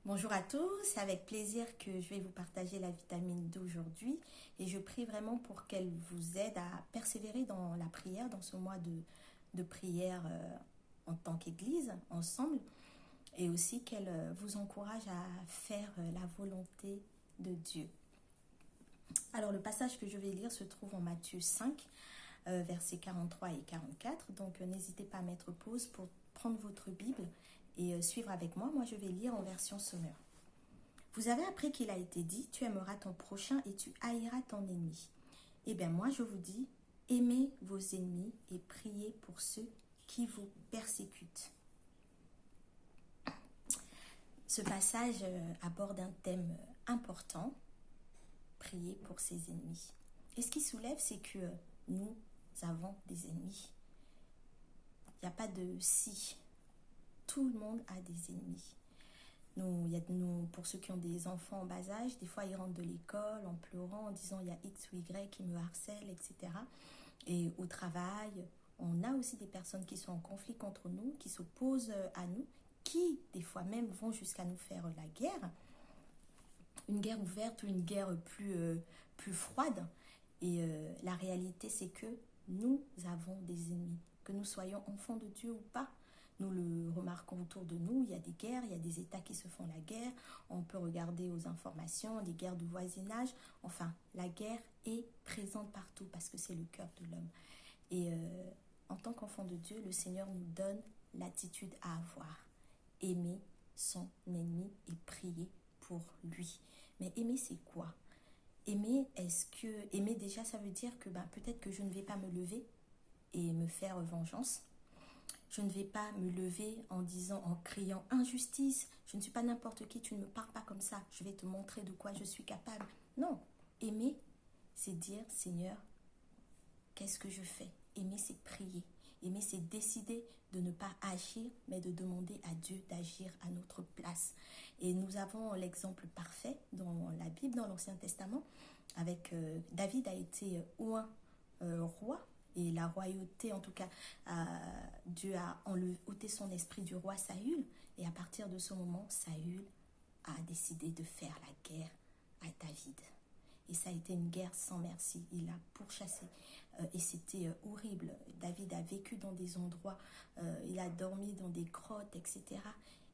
Bonjour à tous, c'est avec plaisir que je vais vous partager la vitamine d'aujourd'hui et je prie vraiment pour qu'elle vous aide à persévérer dans la prière, dans ce mois de prière en tant qu'Église, ensemble, et aussi qu'elle vous encourage à faire la volonté de Dieu. Alors le passage que je vais lire se trouve en Matthieu 5, versets 43 et 44, donc n'hésitez pas à mettre pause pour prendre votre Bible et suivre avec moi. Moi je vais lire en version Sommaire. Vous avez appris qu'il a été dit, tu aimeras ton prochain et tu haïras ton ennemi. Eh bien moi je vous dis, aimez vos ennemis et priez pour ceux qui vous persécutent. Ce passage aborde un thème important, prier pour ses ennemis. Et ce qui soulève, c'est que nous avons des ennemis. Il n'y a pas de si. Tout le monde a des ennemis. Pour ceux qui ont des enfants en bas âge, des fois ils rentrent de l'école en pleurant, en disant il y a X ou Y qui me harcèlent, etc. Et au travail, on a aussi des personnes qui sont en conflit contre nous, qui s'opposent à nous, qui des fois même vont jusqu'à nous faire la guerre. Une guerre ouverte ou une guerre plus froide. Et la réalité, c'est que nous avons des ennemis. Que nous soyons enfants de Dieu ou pas, nous le remarquons autour de nous, il y a des guerres, il y a des États qui se font la guerre, on peut regarder aux informations, des guerres de voisinage, enfin, la guerre est présente partout parce que c'est le cœur de l'homme. Et en tant qu'enfant de Dieu, le Seigneur nous donne l'attitude à avoir. Aimer son ennemi et prier pour lui. Mais aimer, c'est quoi? Aimer, aimer déjà, ça veut dire que peut-être que je ne vais pas me lever et me faire vengeance. Je ne vais pas me lever en criant injustice. Je ne suis pas n'importe qui, tu ne me parles pas comme ça. Je vais te montrer de quoi je suis capable. Non, aimer, c'est dire, Seigneur, qu'est-ce que je fais? Aimer, c'est prier. Aimer, c'est décider de ne pas agir, mais de demander à Dieu d'agir à notre place. Et nous avons l'exemple parfait dans la Bible, dans l'Ancien Testament, avec David a été oint roi. Et la royauté, en tout cas, Dieu a ôté son esprit du roi Saül. Et à partir de ce moment, Saül a décidé de faire la guerre à David. Et ça a été une guerre sans merci. Il a pourchassé. Et c'était horrible. David a vécu dans des endroits, il a dormi dans des grottes, etc.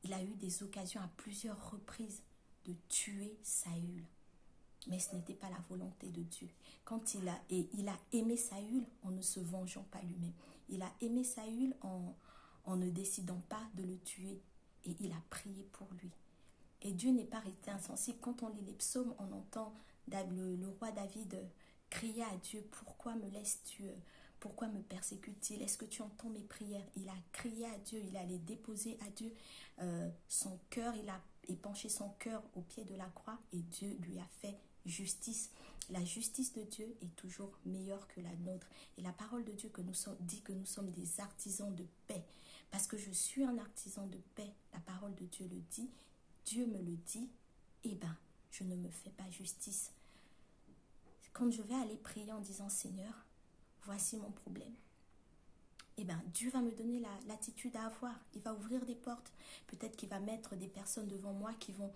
Il a eu des occasions à plusieurs reprises de tuer Saül. Mais ce n'était pas la volonté de Dieu. Quand il a aimé Saül en ne se vengeant pas lui-même. Il a aimé Saül en ne décidant pas de le tuer. Et il a prié pour lui. Et Dieu n'est pas resté insensible. Quand on lit les psaumes, on entend le roi David crier à Dieu, pourquoi me laisses-tu, pourquoi me persécutes-tu? Est-ce que tu entends mes prières? Il a crié à Dieu, il a les déposé à Dieu. Son cœur, il a épanché son cœur au pied de la croix et Dieu lui a fait justice. La justice de Dieu est toujours meilleure que la nôtre. Et la parole de Dieu dit que nous sommes des artisans de paix. Parce que je suis un artisan de paix, la parole de Dieu le dit, Dieu me le dit, je ne me fais pas justice. Quand je vais aller prier en disant, Seigneur, voici mon problème, Dieu va me donner l'attitude à avoir. Il va ouvrir des portes. Peut-être qu'il va mettre des personnes devant moi qui vont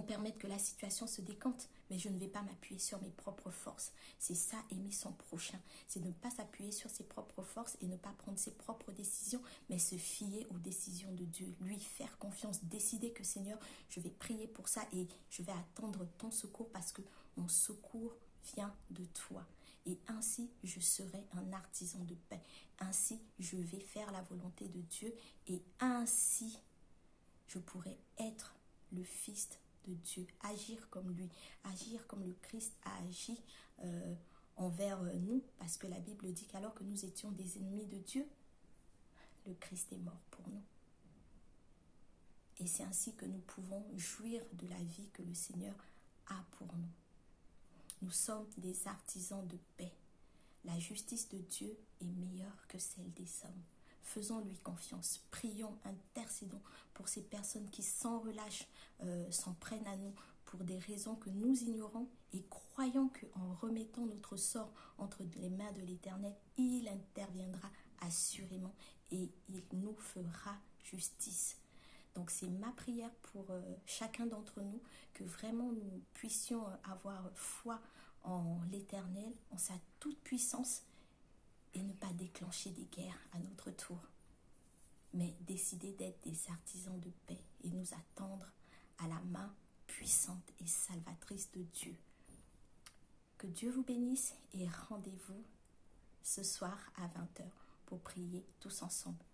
permettre que la situation se décante, mais je ne vais pas m'appuyer sur mes propres forces. C'est ça, aimer son prochain. C'est ne pas s'appuyer sur ses propres forces et ne pas prendre ses propres décisions, mais se fier aux décisions de Dieu. Lui faire confiance, décider que Seigneur, je vais prier pour ça et je vais attendre ton secours parce que mon secours vient de toi. Et ainsi, je serai un artisan de paix. Ainsi, je vais faire la volonté de Dieu et ainsi, je pourrai être le Fils de Dieu, agir comme lui, agir comme le Christ a agi envers nous, parce que la Bible dit qu'alors que nous étions des ennemis de Dieu, le Christ est mort pour nous. Et c'est ainsi que nous pouvons jouir de la vie que le Seigneur a pour nous. Nous sommes des artisans de paix. La justice de Dieu est meilleure que celle des hommes. Faisons-lui confiance, prions, intercédons pour ces personnes qui sans relâche s'en prennent à nous pour des raisons que nous ignorons et croyons qu'en remettant notre sort entre les mains de l'Éternel, il interviendra assurément et il nous fera justice. Donc c'est ma prière pour chacun d'entre nous, que vraiment nous puissions avoir foi en l'Éternel, en sa toute puissance, et ne pas déclencher des guerres à notre tour, mais décider d'être des artisans de paix et nous attendre à la main puissante et salvatrice de Dieu. Que Dieu vous bénisse et rendez-vous ce soir à 20h pour prier tous ensemble.